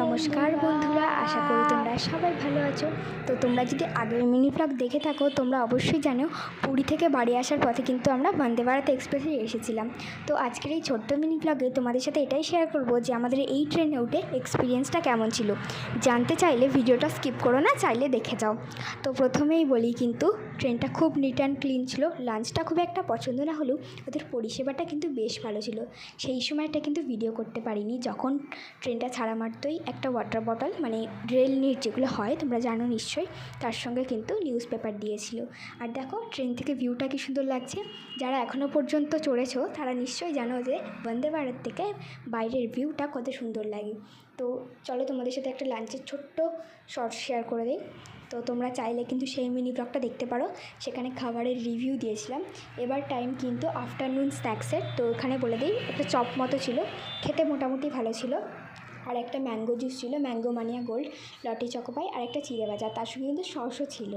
নমস্কার বন্ধুরা, আশা করি তোমরা সবাই ভালো আছো। তো তোমরা যদি আগের মিনি ব্লগ দেখে থাকো তোমরা অবশ্যই জানো পুরী থেকে বাড়ি আসার পথে কিন্তু আমরা বন্দে ভারত এক্সপ্রেসে এসেছিলাম। তো আজকের এই ছোট্ট মিনি ব্লগে তোমাদের সাথে এটাই শেয়ার করব যে আমাদের এই ট্রেনে উঠে এক্সপিরিয়েন্সটা কেমন ছিল। জানতে চাইলে ভিডিওটা স্কিপ করো না, চাইলে দেখে যাও। তো প্রথমেই বলি, কিন্তু ট্রেনটা খুব নিট অ্যান্ড ক্লিন ছিল। লাঞ্চটা খুব একটা পছন্দ না হলেও ওদের পরিষেবাটা কিন্তু বেশ ভালো ছিল। সেই সময়টা কিন্তু ভিডিও করতে পারিনি, যখন ট্রেনটা ছাড়া মাত্রই একটা ওয়াটার বটল, মানে রেল নিট যেগুলো হয় তোমরা জানো নিশ্চয়ই, তার সঙ্গে কিন্তু নিউজ পেপার দিয়েছিল। আর দেখো ট্রেন থেকে ভিউটা কি সুন্দর লাগছে। যারা এখনও পর্যন্ত চড়েছো তারা নিশ্চয়ই জানো যে বন্দে ভারত থেকে বাইরের ভিউটা কত সুন্দর লাগে। তো চলো তোমাদের সাথে একটা লাঞ্চের ছোট্ট শর্ট শেয়ার করে দিই। তো তোমরা চাইলে কিন্তু সেই মিনি ব্লগটা দেখতে পারো, সেখানে খাবারের রিভিউ দিয়েছিলাম। এবার টাইম কিন্তু আফটারনুন স্ন্যাক্সের। তো ওখানে বলে দিই, একটা চপ মতো ছিল, খেতে মোটামুটি ভালো ছিল। আর একটা ম্যাঙ্গো জুস ছিল, ম্যাঙ্গো মানিয়া গোল্ড, লটি চকোপাই, আর একটা চিড়ে ভাজা, তার সঙ্গে কিন্তু সসও ছিল।